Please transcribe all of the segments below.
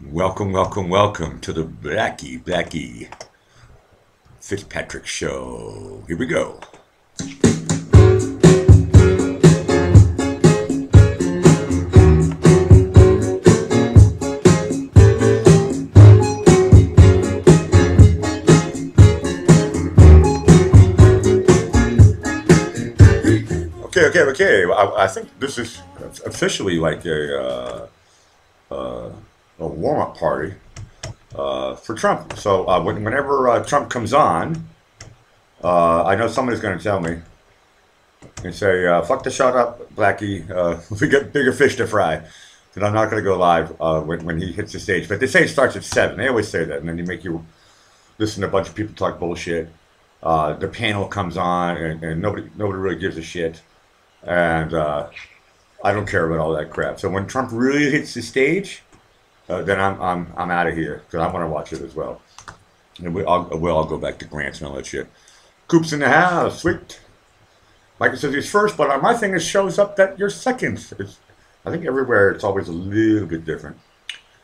Welcome, welcome, welcome to the Blackie Fitzpatrick show. Here we go. Okay. I think this is officially like a warm-up party for Trump. So whenever Trump comes on, I know somebody's going to tell me and say, "Fuck the shut up, Blackie. We got bigger fish to fry." Because I'm not going to go live when he hits the stage. But they say it starts at 7. They always say that, and then they make you listen to a bunch of people talk bullshit. The panel comes on, and nobody really gives a shit. And I don't care about all that crap. So when Trump really hits the stage, then I'm out of here because I want to watch it as well. And we'll all go back to Grants and all that shit. Coop's in the house, sweet. Michael says he's first, but on my thing it shows up that you're second. I think everywhere it's always a little bit different.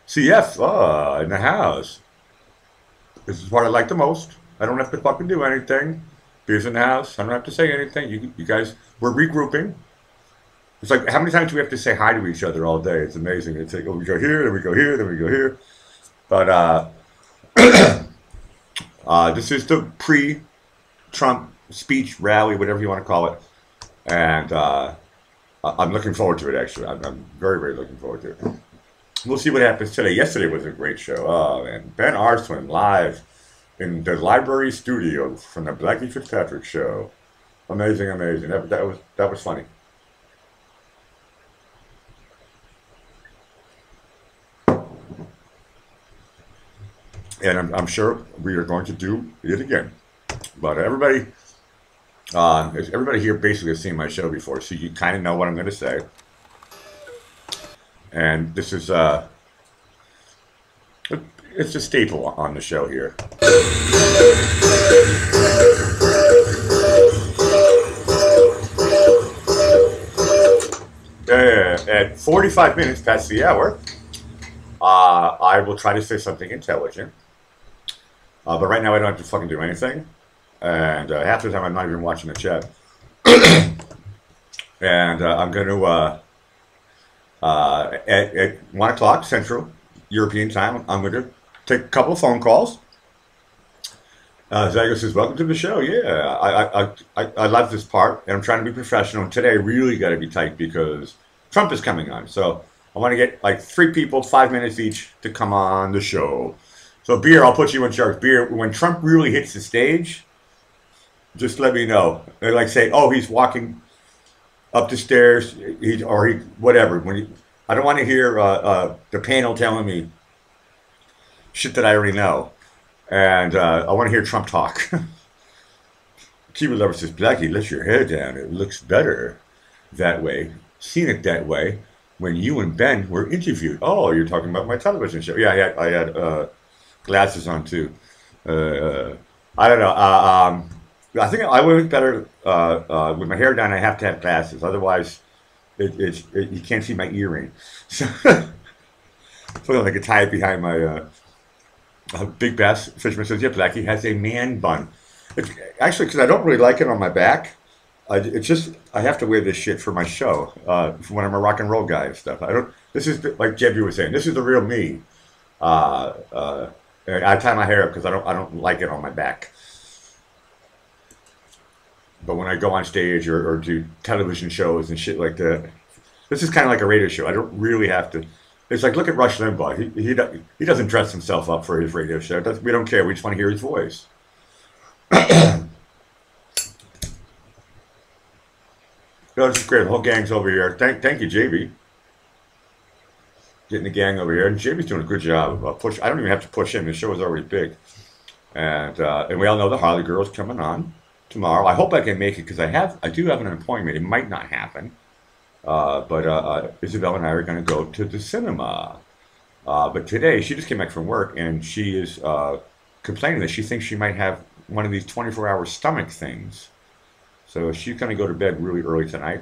CF in the house. This is what I like the most. I don't have to fucking do anything. Beer's in the house. I don't have to say anything. You guys, we're regrouping. It's like, how many times do we have to say hi to each other all day? It's amazing. It's like, oh, we go here, then we go here, then we go here. But this is the pre-Trump speech, rally, whatever you want to call it. And I'm looking forward to it, actually. I'm very, very looking forward to it. We'll see what happens today. Yesterday was a great show. Oh, man. Ben Arswin live in the library studio from the Blackie Fitzpatrick show. Amazing. That was funny. And I'm sure we are going to do it again. But everybody here basically has seen my show before, so you kind of know what I'm going to say. And this is it's a staple on the show here. At 45 minutes past the hour, I will try to say something intelligent. But right now I don't have to fucking do anything. And half the time I'm not even watching the chat. And I'm going to, at 1 o'clock Central European time, I'm going to take a couple of phone calls. Zago says, welcome to the show. Yeah, I love this part, and I'm trying to be professional. And today I really got to be tight because Trump is coming on. So I want to get like 3 people, 5 minutes each to come on the show. So Beer, I'll put you in charge. Beer, when Trump really hits the stage, just let me know. They like say, oh, he's walking up the stairs, whatever. I don't want to hear the panel telling me shit that I already know. And I want to hear Trump talk. Keyboard Lover says, Blackie, let your hair down. It looks better that way. Seen it that way when you and Ben were interviewed. Oh, you're talking about my television show. Yeah, I had glasses on too. I don't know. I think I would look better with my hair down. I have to have glasses, otherwise, you can't see my earring. So, like a tie it behind my Big Bass Fisherman says, yeah, Blackie has a man bun. It's, actually, because I don't really like it on my back. It's just I have to wear this shit for my show when I'm a rock and roll guy and stuff. This is like Jebby was saying. This is the real me. I tie my hair up because I don't like it on my back. But when I go on stage or do television shows and shit like that, this is kind of like a radio show. I don't really have to. It's like, look at Rush Limbaugh. He doesn't dress himself up for his radio show. We don't care. We just want to hear his voice. No, this is great. The whole gang's over here. Thank you, JB. Getting the gang over here. And JB's doing a good job of push. I don't even have to push him. The show is already big. And we all know the Harley Girl's coming on tomorrow. I hope I can make it because I do have an appointment. It might not happen. But Isabel and I are going to go to the cinema. But today, she just came back from work, and she is complaining that she thinks she might have one of these 24-hour stomach things. So she's going to go to bed really early tonight.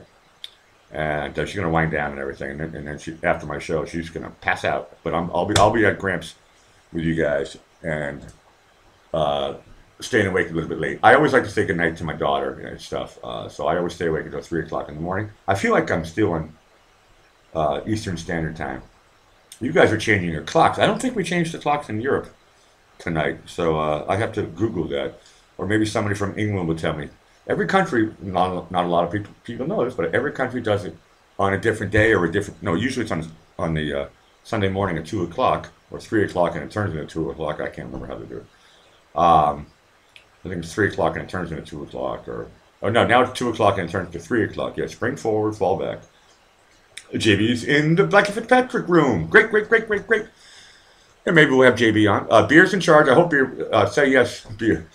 and she's gonna wind down and everything, and then she after my show she's gonna pass out. But I'll be at Gramps with you guys and uh, staying awake a little bit late. I always like to say goodnight to my daughter and stuff, so I always stay awake until 3 o'clock in the morning. I feel like I'm still in Eastern Standard Time. You guys are changing your clocks. I don't think we changed the clocks in Europe tonight, so I have to Google that, or maybe somebody from England will tell me. Every country, not a lot of people know this, but every country does it on a different day or a different. No, usually it's on the Sunday morning at 2 o'clock or 3 o'clock, and it turns into 2 o'clock. I can't remember how to do it. I think it's 3 o'clock and it turns into 2 o'clock, or oh no, now it's 2 o'clock and it turns to 3 o'clock. Yeah, spring forward, fall back. JB's in the Blackie Fitzpatrick room. Great, great, great, great, great. And maybe we'll have JB on. Beer's in charge. I hope Beer say yes. Beer.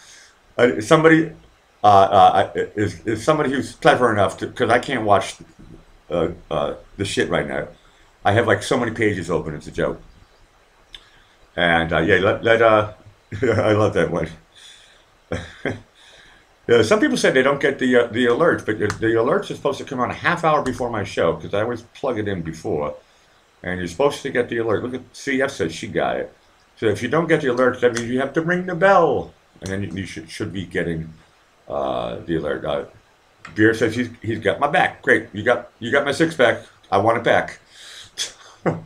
Somebody is somebody who's clever enough to, because I can't watch the shit right now. I have like so many pages open. It's a joke. And yeah, I love that one. Yeah, some people said they don't get the alerts, but the alerts are supposed to come on a half hour before my show because I always plug it in before, and you're supposed to get the alert. Look at CF says she got it. So if you don't get the alerts, that means you have to ring the bell, and then you should be getting the alert. Beer says he's got my back. Great, you got my six pack. I want it back. Yeah,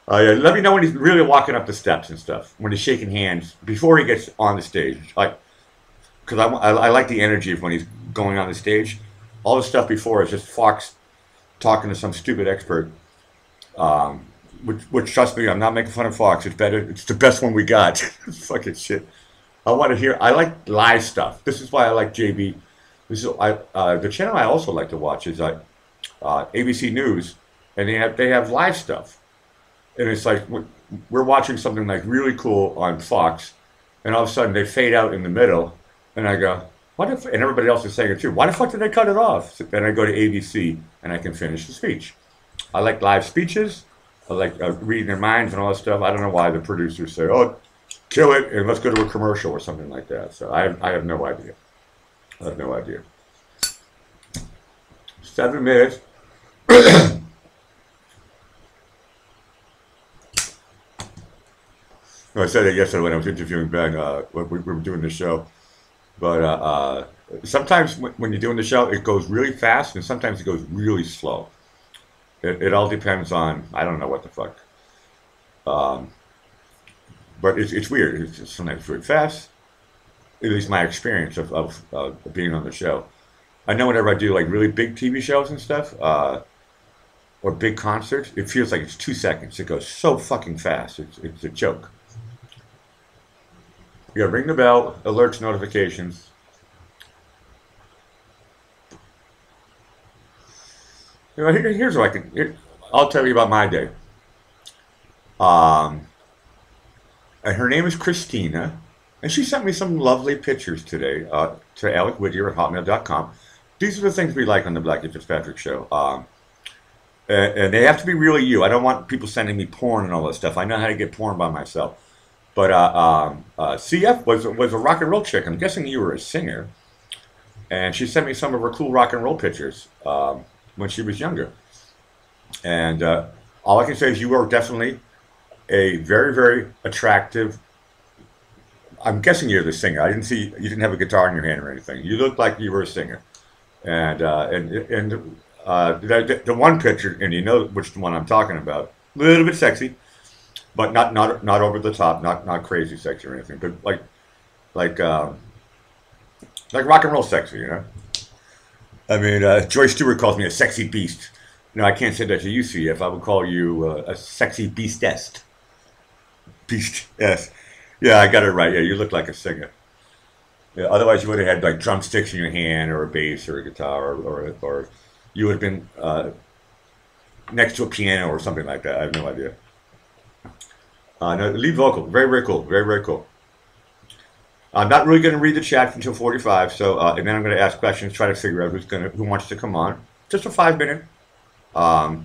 let me know when he's really walking up the steps and stuff. When he's shaking hands before he gets on the stage, because I like the energy of when he's going on the stage. All the stuff before is just Fox talking to some stupid expert. Which trust me, I'm not making fun of Fox. It's better. It's the best one we got. Fucking shit. I want to hear. I like live stuff. This is why I like JB. This is the channel I also like to watch is ABC News, and they have live stuff, and it's like we're watching something like really cool on Fox, and all of a sudden they fade out in the middle. And I go, what if, and everybody else is saying it too, why the fuck did they cut it off? So then I go to ABC and I can finish the speech. I like live speeches. I like reading their minds and all that stuff. I don't know why the producers say, oh, kill it and let's go to a commercial or something like that. So I have no idea. I have no idea. 7 minutes. I said it yesterday when I was interviewing Ben, when we were doing the show. But sometimes when you're doing the show, it goes really fast, and sometimes it goes really slow. It all depends on, I don't know what the fuck. But it's weird. It's sometimes really fast. At least my experience of being on the show. I know whenever I do like really big TV shows and stuff, or big concerts, it feels like it's 2 seconds. It goes so fucking fast. It's a joke. You gotta ring the bell, alerts, notifications. You know, here's what I'll tell you about my day. And her name is Christina, and she sent me some lovely pictures today to alecwhittier@hotmail.com. These are the things we like on the Blackie Fitzpatrick show. And they have to be really you. I don't want people sending me porn and all that stuff. I know how to get porn by myself. But CF was a rock and roll chick. I'm guessing you were a singer. And she sent me some of her cool rock and roll pictures when she was younger. And all I can say is you are definitely a very, very attractive. I'm guessing you're the singer. I didn't see you didn't have a guitar in your hand or anything. You looked like you were a singer. And the one picture, and you know which one I'm talking about, a little bit sexy. But not over the top, not crazy sexy or anything, but like rock and roll sexy, you know. I mean, Joy Stewart calls me a sexy beast. No, I can't say that to you, CF. I would call you a sexy beastess. Beastess. Yeah, I got it right. Yeah, you look like a singer. Yeah, otherwise you would have had like drumsticks in your hand, or a bass, or a guitar, or you would have been next to a piano or something like that. I have no idea. No, lead vocal, very, very cool, very, very cool. I'm not really going to read the chat until 45, so and then I'm going to ask questions, try to figure out who wants to come on. Just a 5 minute. I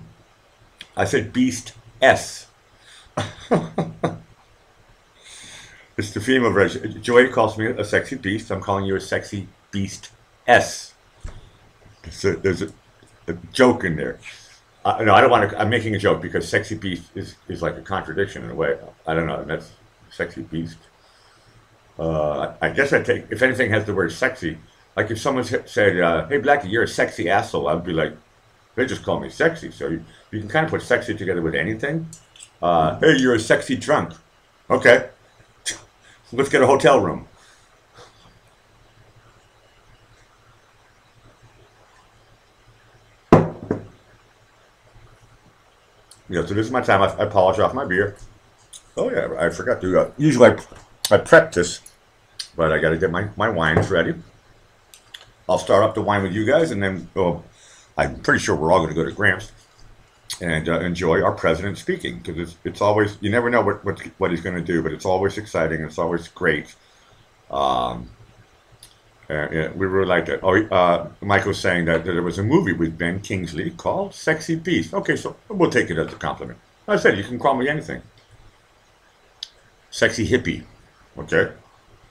said Beast S. It's the female version. Joy calls me a sexy beast. I'm calling you a sexy beast S. There's joke in there. No, I don't want to. I'm making a joke because sexy beast is like a contradiction in a way. I don't know. That's sexy beast. I guess I take if anything has the word sexy. Like if someone said, "Hey, Blackie, you're a sexy asshole," I'd be like, "They just call me sexy." So you can kind of put sexy together with anything. Hey, you're a sexy drunk. Okay, let's get a hotel room. Yeah, so this is my time. I polish off my beer. Oh yeah, I forgot to. Usually I prep this, but I got to get my wines ready. I'll start up the wine with you guys, and then I'm pretty sure we're all going to go to Gramps and enjoy our president speaking because it's always you never know what he's going to do, but it's always exciting. It's always great. Um, yeah, we really liked it. Oh, Mike was saying that there was a movie with Ben Kingsley called Sexy Beast. Okay, so we'll take it as a compliment. I said you can call me anything. Sexy hippie. Okay,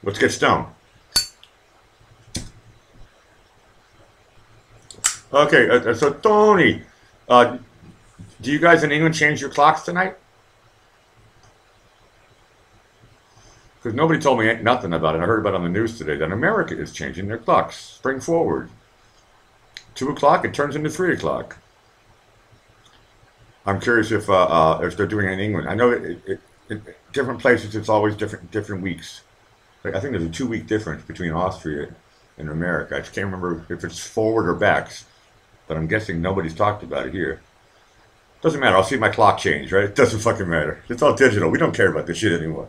let's get stoned. Okay, so Tony, uh, do you guys in England change your clocks tonight? Because nobody told me nothing about it. I heard about it on the news today that America is changing their clocks. Spring forward. 2 o'clock, it turns into 3 o'clock. I'm curious if they're doing it in England. I know in different places it's always different weeks. Like, I think there's a 2 week difference between Austria and America. I just can't remember if it's forward or backs, but I'm guessing nobody's talked about it here. Doesn't matter. I'll see my clock change, right? It doesn't fucking matter. It's all digital. We don't care about this shit anymore.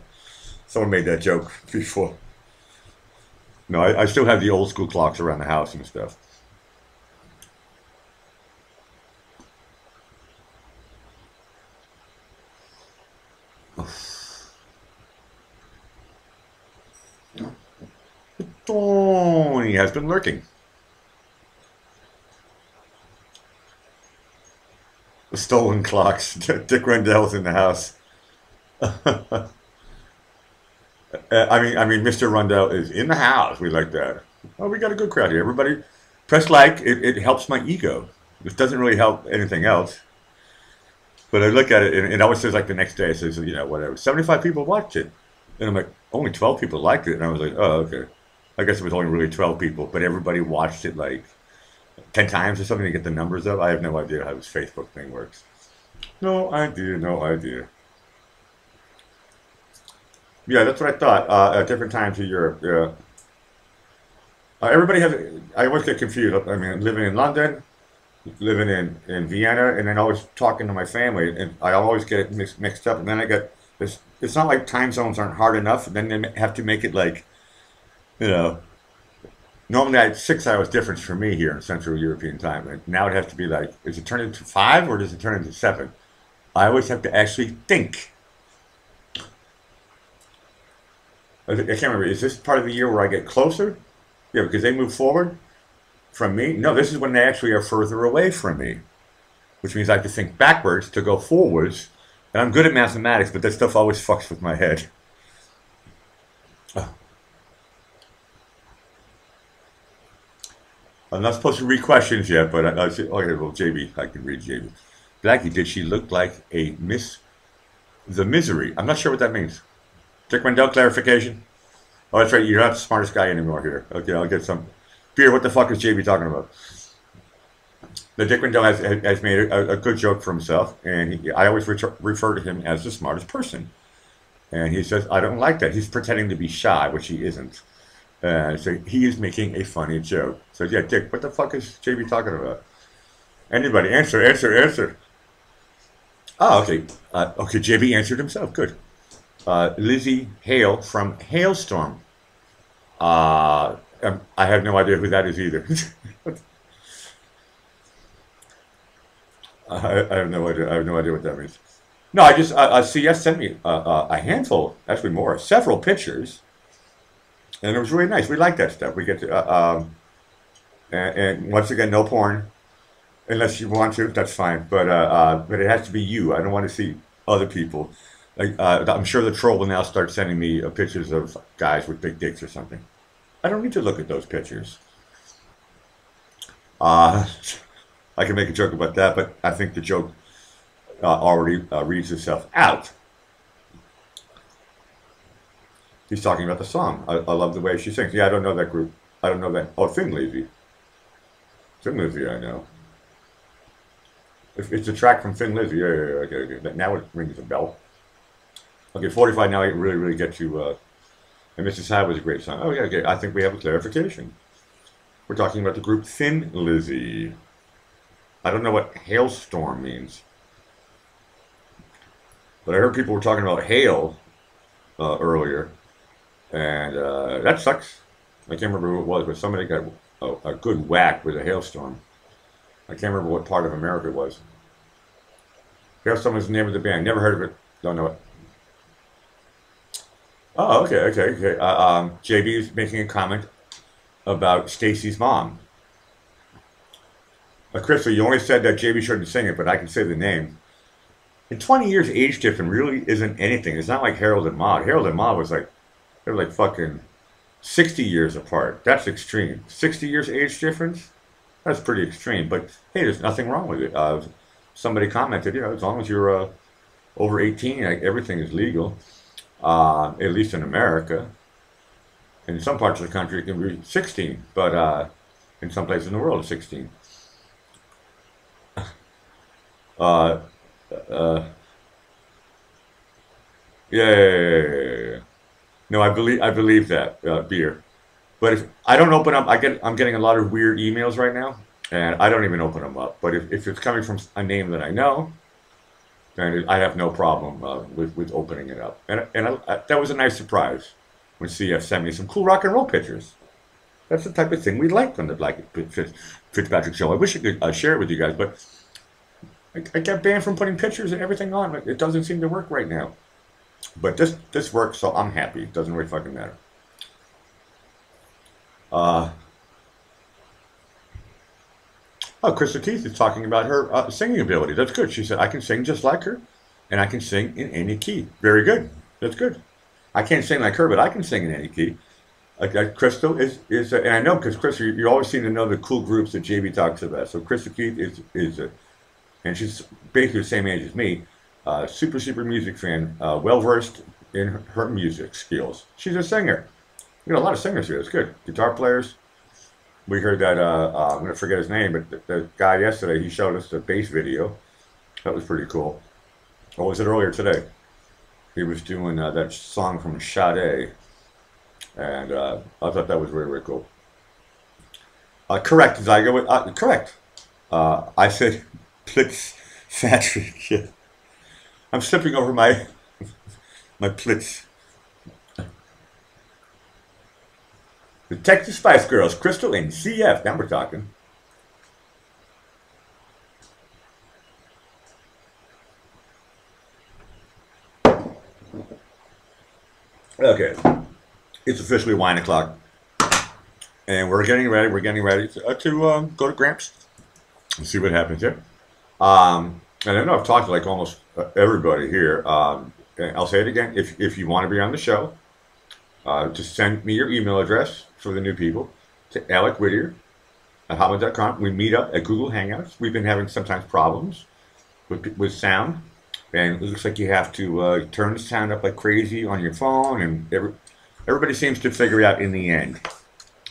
Someone made that joke before. No, I still have the old school clocks around the house and stuff. Tony has been lurking. The stolen clocks. Dick Rendell's in the house. Mr. Rundell is in the house. We like that. Oh, we got a good crowd here. Everybody, press like. It helps my ego. This doesn't really help anything else. But I look at it, and it always says like the next day, it says, whatever. 75 people watched it. And I'm like, only 12 people liked it. And I was like, oh, okay. I guess it was only really 12 people, but everybody watched it like 10 times or something to get the numbers up. I have no idea how this Facebook thing works. No idea, no idea. Yeah, that's what I thought. At different times of Europe, yeah. Everybody has. I always get confused. I mean, living in London, living in Vienna, and then always talking to my family, and I always get it mixed up. And then I get this. It's not like time zones aren't hard enough. And then they have to make it like, you know. Normally, I had 6 hours difference for me here in Central European time, and now it has to be like, is it turned into 5 or does it turn into 7? I always have to actually think. I can't remember. Is this part of the year where I get closer? Yeah, because they move forward from me. No, this is when they actually are further away from me, which means I have to think backwards to go forwards. And I'm good at mathematics, but that stuff always fucks with my head. I'm not supposed to read questions yet, but I said, okay, well, JB, I can read JB. Blackie, did she look like a the misery? I'm not sure what that means. Dick Rendell clarification? Oh, that's right. You're not the smartest guy anymore here. Okay, I'll get some beer. What the fuck is JB talking about? The Dick Rendell has made a good joke for himself, and I always refer to him as the smartest person. And he says, I don't like that. He's pretending to be shy, which he isn't. So he is making a funny joke. So yeah, Dick, what the fuck is JB talking about? Anybody? Answer. Oh, okay. Okay, JB answered himself. Good. Lizzie Hale from Hailstorm. I have no idea who that is either. I have no idea. I have no idea what that means. No, I just CS sent me a handful, actually more, several pictures, and it was really nice. We like that stuff. We get to, and once again, no porn, unless you want to. That's fine. But it has to be you. I don't want to see other people. Like, I'm sure the troll will now start sending me pictures of guys with big dicks or something. I don't need to look at those pictures. Uh, I can make a joke about that, but I think the joke already reads itself out. He's talking about the song. I love the way she sings. Yeah, I don't know that group. I don't know that. Oh, Thin Lizzy. Thin Lizzy, I know. It's a track from Thin Lizzy. Yeah, okay. Now it rings a bell. Okay, 45 now I really, really get to, and Mrs. Hyde was a great song. Oh, yeah, okay. I think we have a clarification. We're talking about the group Thin Lizzy. I don't know what hailstorm means. But I heard people were talking about hail earlier. And that sucks. I can't remember who it was, but somebody got a good whack with a hailstorm. I can't remember what part of America it was. Hailstorm is the name of the band. Never heard of it. Don't know it. Oh, okay. JB is making a comment about Stacy's mom. Crystal, you only said that JB shouldn't sing it, but I can say the name. In 20 years, age difference really isn't anything. It's not like Harold and Maude. Harold and Maude was like, they were like fucking 60 years apart. That's extreme. 60 years age difference? That's pretty extreme. But hey, there's nothing wrong with it. Somebody commented, as long as you're over 18, everything is legal. At least in America. In some parts of the country, it can be 16, but in some places in the world, it's 16. Yeah. No, I believe that beer. But if I don't open up, I'm getting a lot of weird emails right now, and I don't even open them up. But if it's coming from a name that I know, then I have no problem with opening it up. And that was a nice surprise when CF sent me some cool rock and roll pictures. That's the type of thing we like on the Blackie Fitzpatrick show. I wish I could share it with you guys, but I got banned from putting pictures and everything on. It doesn't seem to work right now. But this works, so I'm happy. It doesn't really fucking matter. Krista Keith is talking about her singing ability. That's good. She said, I can sing just like her, and I can sing in any key. Very good. That's good. I can't sing like her, but I can sing in any key. Crystal is and I know because Crystal, you always seem to know the cool groups that JB talks about. So Krista Keith is and she's basically the same age as me, super music fan, well-versed in her music skills. She's a singer. We got a lot of singers here. It's good. Guitar players. We heard that, I'm going to forget his name, but the guy yesterday, he showed us the bass video. That was pretty cool. Or was it earlier today? He was doing that song from Sade. And I thought that was really, really cool. Correct, Zygo. Correct. I said Fitzpatrick. Yeah. I'm slipping over my plits. The Texas Spice Girls, Crystal and CF. Now we're talking. Okay. It's officially wine o'clock. And we're getting ready. To go to Gramps and see what happens here. And I know I've talked to like almost everybody here. And I'll say it again. If you want to be on the show, just send me your email address for the new people to Alec Whittier at hotmail.com. We meet up at Google Hangouts. We've been having sometimes problems with sound, and it looks like you have to turn the sound up like crazy on your phone, and everybody seems to figure it out in the end,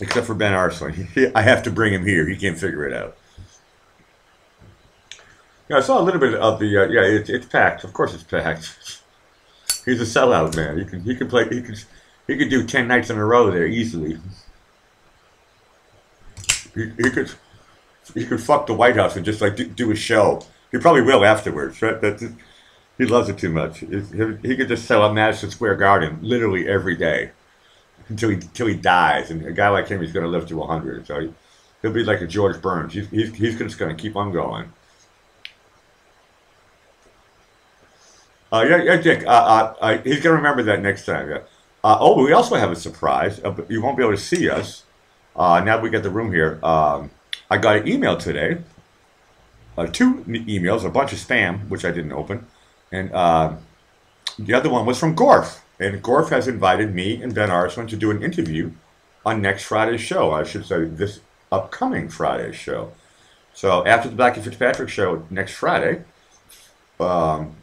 except for Ben Arslan. I have to bring him here. He can't figure it out. Yeah, I saw a little bit of the it's packed. Of course, it's packed. He's a sellout, man. He can play. He could do 10 nights in a row there easily. He could fuck the White House and just like do a show. He probably will afterwards. Right? He loves it too much. He could just sell out Madison Square Garden literally every day until he dies. And a guy like him, he's going to live to 100. So he'll be like a George Burns. He's just going to keep on going. Dick. He's going to remember that next time. Yeah. We also have a surprise. But you won't be able to see us. Now we get the room here. I got an email today. 2 emails, a bunch of spam, which I didn't open. And the other one was from Gorf. And Gorf has invited me and Ben Arslan to do an interview on next Friday's show. I should say this upcoming Friday's show. So after the Blackie Fitzpatrick show next Friday, um,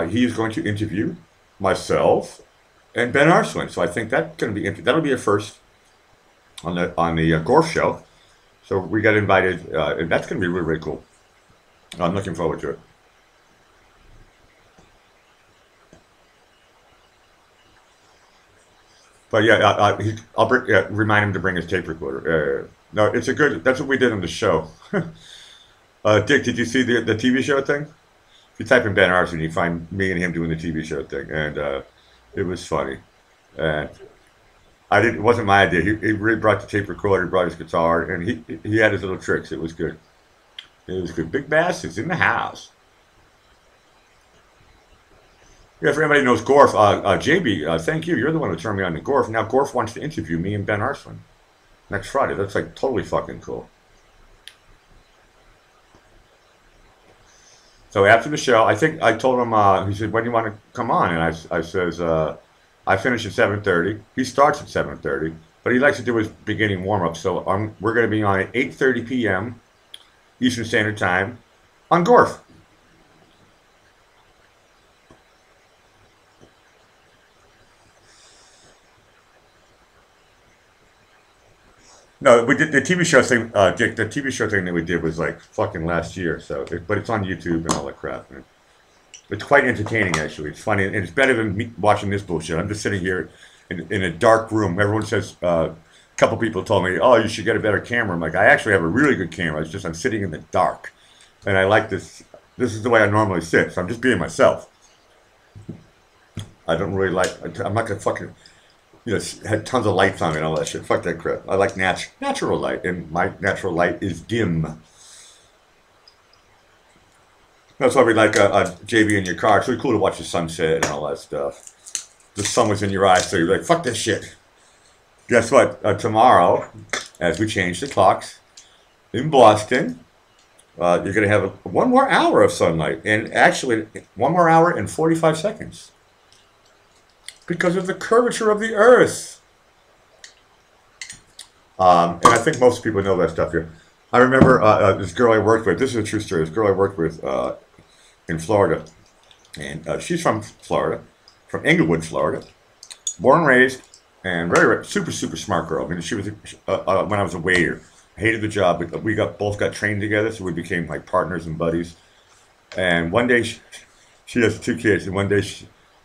he is going to interview myself and Ben Arswin. So I think that's going to be that'll be a first on the Gorf show. So we got invited, and that's going to be really, really cool. I'm looking forward to it. But yeah, remind him to bring his tape recorder. No, it's a good. That's what we did on the show. Dick, did you see the TV show thing? If you type in Ben Arson, you find me and him doing the TV show thing, and it was funny. And I didn't. It wasn't my idea. He really brought the tape recorder, brought his guitar, and he had his little tricks. It was good. It was good. Big Bass is in the house. Yeah, for anybody who knows Gorf, JB, thank you. You're the one who turned me on to Gorf. Now Gorf wants to interview me and Ben Arswin next Friday. That's like totally fucking cool. So after the show, I think I told him, he said, when do you want to come on? And I says, I finish at 7:30. He starts at 7:30, but he likes to do his beginning warm-up. So we're going to be on at 8:30 p.m. Eastern Standard Time on Gorf. No, we did the TV show thing, Dick. The TV show thing that we did was like fucking last year. So, but it's on YouTube and all that crap. And it's quite entertaining, actually. It's funny, and it's better than me watching this bullshit. I'm just sitting here in a dark room. Everyone says, a couple people told me, "Oh, you should get a better camera." I'm like, I actually have a really good camera. It's just I'm sitting in the dark, and I like this. This is the way I normally sit. So I'm just being myself. I don't really like. I'm not gonna fucking. Had tons of lights on it and all that shit. Fuck that crap. I like natural light, and my natural light is dim. That's why we like a JV in your car. It's really cool to watch the sunset and all that stuff. The sun was in your eyes, so you're like, fuck this shit. Guess what? Tomorrow, as we change the clocks in Boston, you're going to have one more hour of sunlight, and actually 1 more hour and 45 seconds. Because of the curvature of the Earth. And I think most people know that stuff here. I remember this girl I worked with. This is a true story. This girl I worked with in Florida. And she's from Florida. From Englewood, Florida. Born and raised. And very super, super smart girl. I mean, she was, when I was a waiter. I hated the job. But we both got trained together. So we became like partners and buddies. And one day, she has 2 kids. And one day,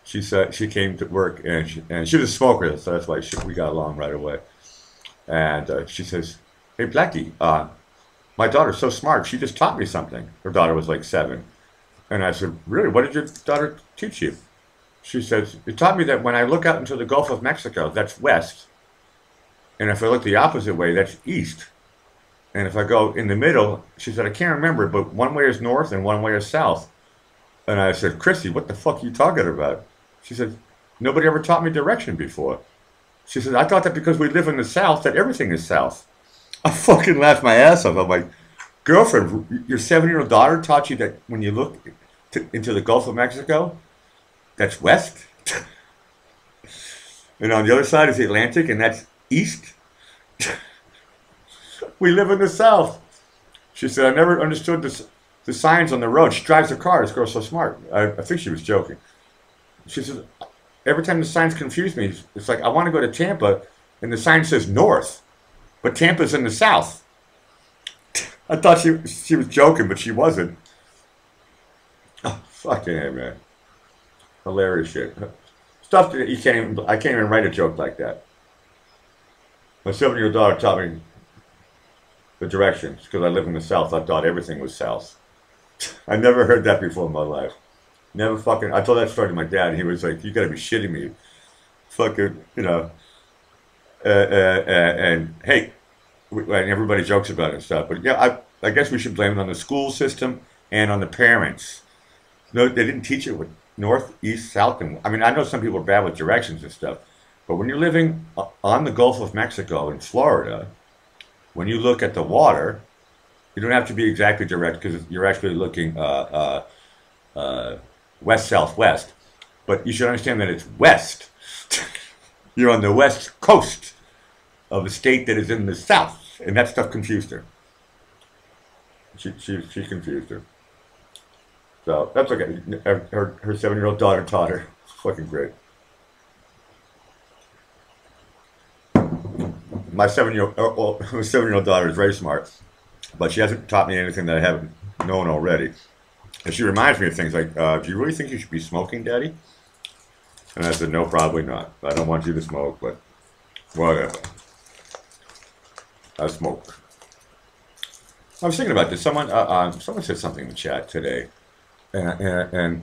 she said she came to work, and she was a smoker, so that's why we got along right away. And she says, "Hey, Blackie, my daughter's so smart. She just taught me something." Her daughter was like 7. And I said, "Really? What did your daughter teach you?" She says, "It taught me that when I look out into the Gulf of Mexico, that's west. And if I look the opposite way, that's east. And if I go in the middle," she said, "I can't remember, but one way is north and one way is south." And I said, "Chrissy, what the fuck are you talking about?" She said, "Nobody ever taught me direction before." She said, "I thought that because we live in the South, that everything is south." I fucking laughed my ass off. I'm like, "Girlfriend, your 7-year-old daughter taught you that when you look into the Gulf of Mexico, that's west? And on the other side is the Atlantic, and that's east? We live in the South." She said, "I never understood the signs on the road." She drives a car. This girl's so smart. I think she was joking. She says, "Every time the signs confuse me, it's like I want to go to Tampa, and the sign says north, but Tampa's in the south." I thought she was joking, but she wasn't. Oh, fucking A, man. Hilarious shit. Stuff that I can't even write a joke like that. My 7-year-old daughter taught me the directions, because I live in the South. I thought everything was south. I never heard that before in my life. Never fucking. I told that story to my dad, and he was like, "You gotta be shitting me." Fucking, and hey, and everybody jokes about it and stuff. But yeah, I guess we should blame it on the school system and on the parents. No, they didn't teach it with north, east, south. And I mean, I know some people are bad with directions and stuff, but when you're living on the Gulf of Mexico in Florida, when you look at the water, you don't have to be exactly direct, because you're actually looking west, southwest, but you should understand that it's west. You're on the west coast of a state that is in the south, and that stuff confused her. She confused her. So that's okay. Her 7-year-old daughter taught her. Fucking great. My 7-year-old well, my 7-year-old daughter is very smart, but she hasn't taught me anything that I haven't known already. And she reminds me of things like, "Do you really think you should be smoking, Daddy?" And I said, "No, probably not. I don't want you to smoke, but whatever. I smoke." I was thinking about this. Someone said something in the chat today, and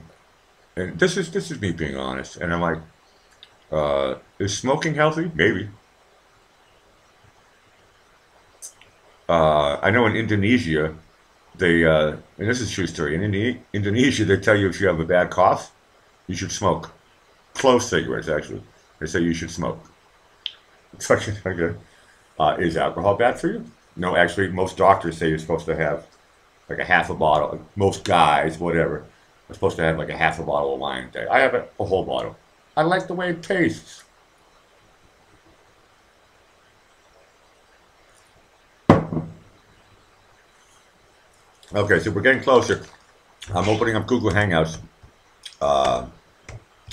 this is me being honest. And I'm like, is smoking healthy? Maybe. I know in Indonesia, and this is a true story. In Indonesia, they tell you if you have a bad cough, you should smoke. Clove cigarettes, actually. They say you should smoke. It's fucking okay. Is alcohol bad for you? No, actually, most doctors say you're supposed to have like a half a bottle. Most guys, whatever, are supposed to have like a half a bottle of wine a day. I have a whole bottle. I like the way it tastes. Okay, so we're getting closer. I'm opening up Google Hangouts. Uh,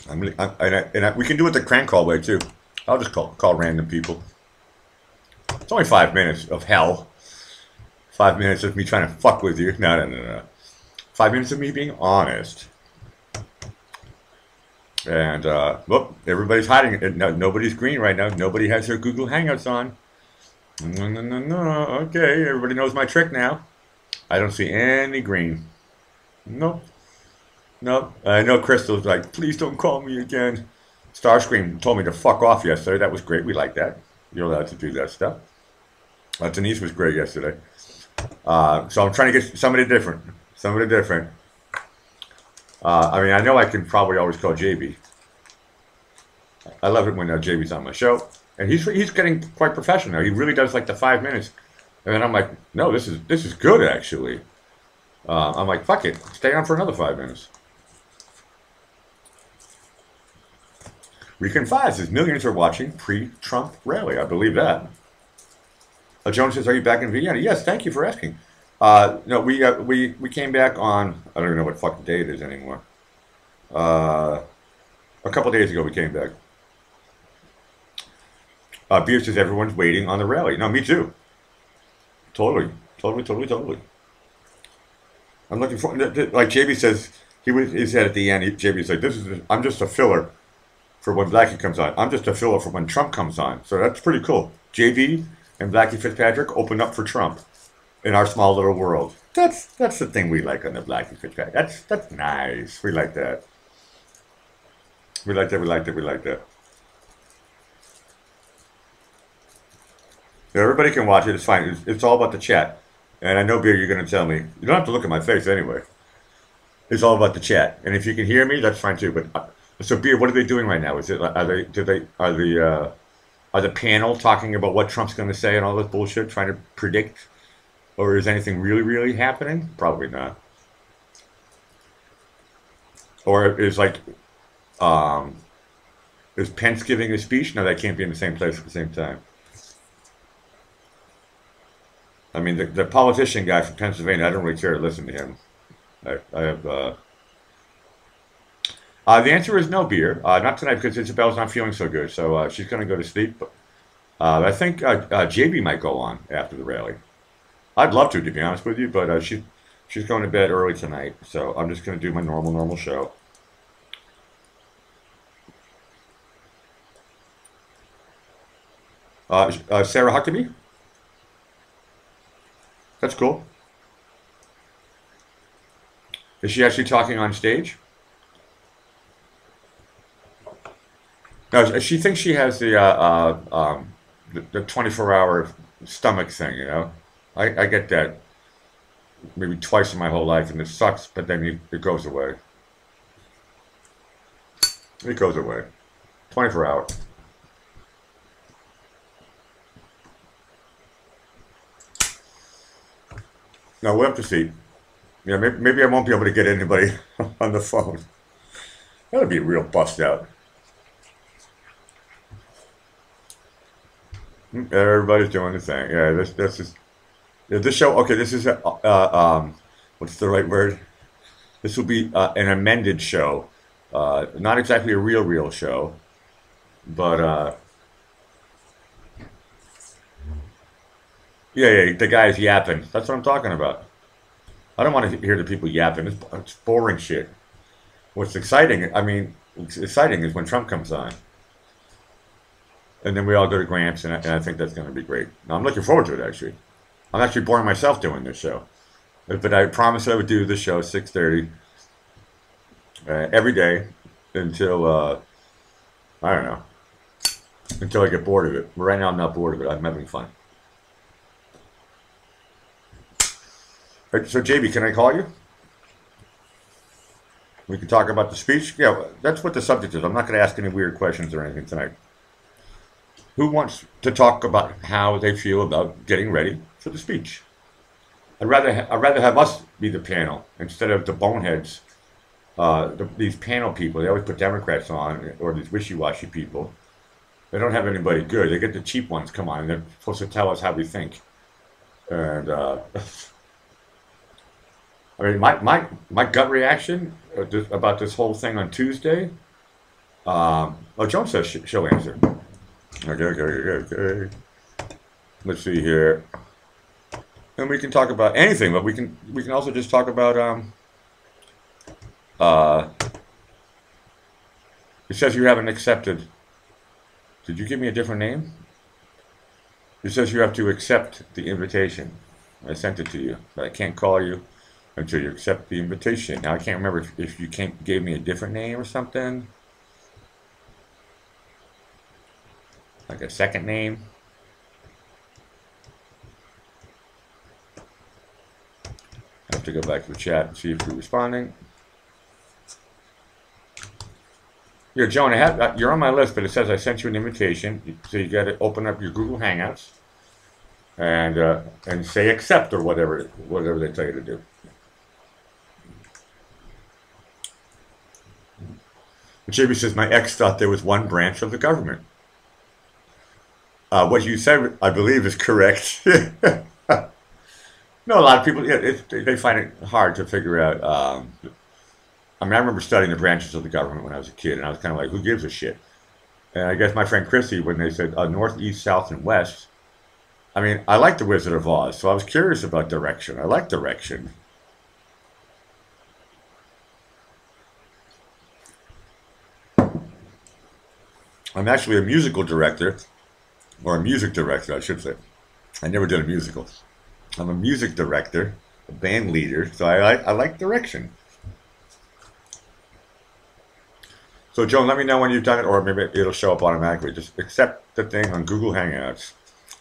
we can do it the crank call way too. I'll just call random people. It's only 5 minutes of hell. 5 minutes of me trying to fuck with you. No. 5 minutes of me being honest. And whoop, everybody's hiding it. No, nobody's green right now. Nobody has their Google Hangouts on. No. Okay, everybody knows my trick now. I don't see any green. Nope. I know Crystal's like, please don't call me again. Starscream told me to fuck off yesterday. That was great. We like that. You're allowed to do that stuff. Denise was great yesterday. So I'm trying to get somebody different. I mean, I know I can probably always call JB. I love it when JB's on my show. And he's getting quite professional. He really does like the 5 minutes. And then I'm like, no, this is good actually. I'm like, fuck it, stay on for another 5 minutes. Weekend 5 says millions are watching pre-Trump rally. I believe that. Joan says, are you back in Vienna? Yes, thank you for asking. No, we came back on, I don't even know what fucking day it is anymore. A couple days ago we came back. Beer says everyone's waiting on the rally. No, me too. Totally. I'm looking for, like JB says, he said at the end, JB's like, I'm just a filler for when Blackie comes on. I'm just a filler for when Trump comes on. So that's pretty cool. JB and Blackie Fitzpatrick open up for Trump in our small little world. That's the thing we like on the Blackie Fitzpatrick. That's nice. We like that. We like that. Yeah, everybody can watch it. It's fine. It's all about the chat. And I know, Beer, you're going to tell me. You don't have to look at my face anyway. It's all about the chat. And if you can hear me, that's fine too. But so, Beer, what are they doing right now? Are the panel talking about what Trump's going to say and all this bullshit, trying to predict, or is anything really, really happening? Probably not. Or is is Pence giving a speech? No, that can't be in the same place at the same time. I mean, the politician guy from Pennsylvania, I don't really care to listen to him. I have, the answer is no, Beer. Not tonight because Isabel's not feeling so good, so she's going to go to sleep. But I think JB might go on after the rally. I'd love to be honest with you, but she's going to bed early tonight, so I'm just going to do my normal show. Sarah Huckabee? That's cool. Is she actually talking on stage? No, she thinks she has the 24-hour stomach thing, you know? I get that maybe twice in my whole life, and it sucks, but then it goes away. It goes away. 24 hours. No, we'll have to see. Yeah, maybe I won't be able to get anybody on the phone. That would be a real bust out. Everybody's doing the thing. Yeah, this is Yeah, this show. Okay, this is what's the right word? This will be an amended show. Not exactly a real show, but yeah, the guy's yapping. That's what I'm talking about. I don't want to hear the people yapping. It's boring shit. What's exciting? I mean, what's exciting is when Trump comes on, and then we all go to Gramps, and I think that's going to be great. Now, I'm looking forward to it. Actually, I'm actually boring myself doing this show, but I promised I would do this show 6:30 every day until I don't know, until I get bored of it. But right now, I'm not bored of it. I'm having fun. Right, so, JB, can I call you? We can talk about the speech. Yeah, that's what the subject is. I'm not going to ask any weird questions or anything tonight. Who wants to talk about how they feel about getting ready for the speech? I'd rather have us be the panel instead of the boneheads. These panel people, they always put Democrats on or these wishy-washy people. They don't have anybody good. They get the cheap ones come on, and they're supposed to tell us how we think. And I mean, my gut reaction about this whole thing on Tuesday. Oh, Joan says she'll answer. Okay. Let's see here, and we can talk about anything, but we can also just talk about It says you haven't accepted. Did you give me a different name? It says you have to accept the invitation. I sent it to you, but I can't call you until you accept the invitation. Now I can't remember if you gave me a different name or something, like a second name. I have to go back to the chat and see if you're responding. Yeah, Joan, you're on my list, but it says I sent you an invitation, so you got to open up your Google Hangouts and say accept or whatever they tell you to do. JB says my ex thought there was one branch of the government. What you said, I believe, is correct. No, a lot of people, yeah, they find it hard to figure out. I mean, I remember studying the branches of the government when I was a kid, and I was kind of like, who gives a shit? And I guess my friend Chrissy, when they said north, east, south, and west, I mean, I like the Wizard of Oz, so I was curious about direction. I like direction. I'm actually a musical director, or a music director, I should say. I never did a musical. I'm a music director, a band leader, so I like direction. So, Joan, let me know when you've done it, or maybe it'll show up automatically. Just accept the thing on Google Hangouts,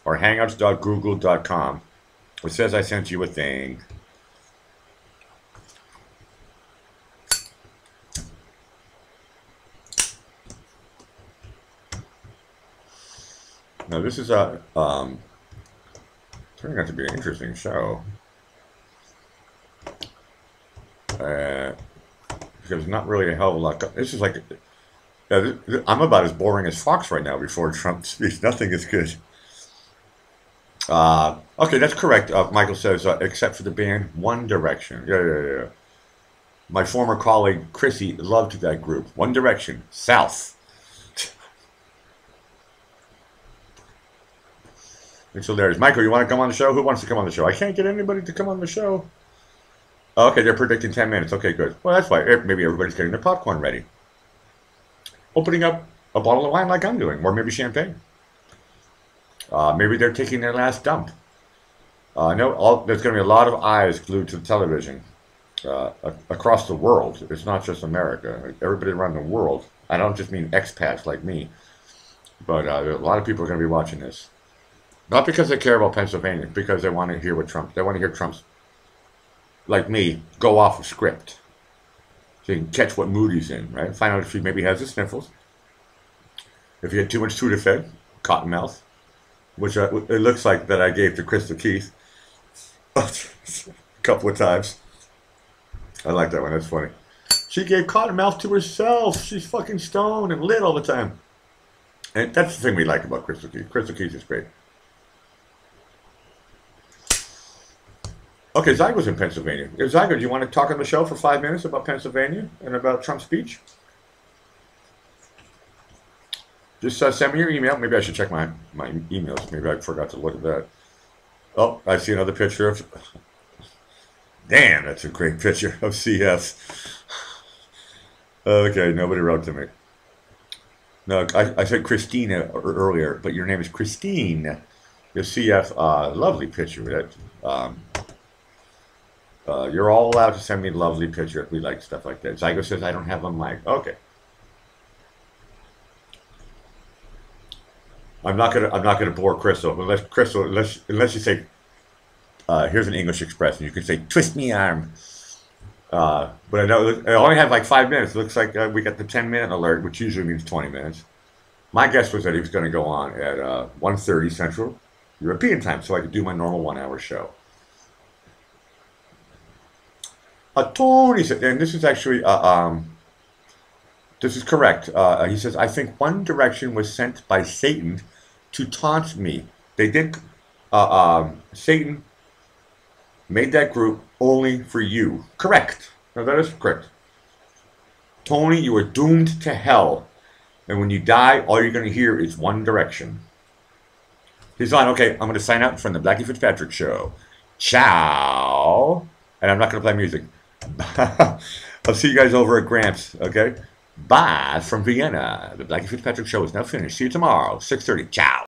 or hangouts.google.com. It says I sent you a thing. Now, this is turning out to be an interesting show. Because not really a hell of a lot. This is like, I'm about as boring as Fox right now before Trump speaks. Nothing is good. Okay, that's correct. Michael says, except for the band One Direction. Yeah. My former colleague Chrissy loved that group. One Direction, South. It's hilarious. Michael, you want to come on the show? Who wants to come on the show? I can't get anybody to come on the show. Okay, they're predicting 10 minutes. Okay, good. Well, that's why. Maybe everybody's getting their popcorn ready. Opening up a bottle of wine like I'm doing, or maybe champagne. Maybe they're taking their last dump. I know there's going to be a lot of eyes glued to the television across the world. It's not just America. Everybody around the world. I don't just mean expats like me, but a lot of people are going to be watching this. Not because they care about Pennsylvania, because they want to hear they want to hear Trump's, like me, go off of script. So you can catch what mood he's in, right? Find out if he maybe has the sniffles. If he had too much Sudafed, cotton mouth, which it looks like that I gave to Crystal Keith a couple of times. I like that one, that's funny. She gave cotton mouth to herself. She's fucking stoned and lit all the time. And that's the thing we like about Crystal Keith. Crystal Keith is great. Okay, Zygo's in Pennsylvania. Zygo, do you want to talk on the show for 5 minutes about Pennsylvania and about Trump's speech? Just send me your email. Maybe I should check my emails. Maybe I forgot to look at that. Oh, I see another picture of. Damn, that's a great picture of CF. Okay, nobody wrote to me. No, I said Christina earlier, but your name is Christine. The CF, lovely picture. You're all allowed to send me a lovely picture if we like stuff like that. Zygo says I don't have a mic. Okay. I'm not gonna bore Crystal unless you say here's an English expression. You can say twist me arm. But I know I only have like 5 minutes. It looks like we got the 10-minute alert, which usually means 20 minutes. My guess was that he was going to go on at 1:30 Central European time, so I could do my normal 1 hour show. Tony said, and this is actually this is correct. He says, I think One Direction was sent by Satan to taunt me. They did. Satan made that group only for you. Correct. No, that is correct. Tony, you are doomed to hell. And when you die, all you're going to hear is One Direction. He's on. Okay, I'm going to sign out from the Blackie Fitzpatrick show. Ciao. And I'm not going to play music. I'll see you guys over at Gramps. Okay? Bye from Vienna. The Blackie Fitzpatrick show is now finished. See you tomorrow, 6:30. Ciao.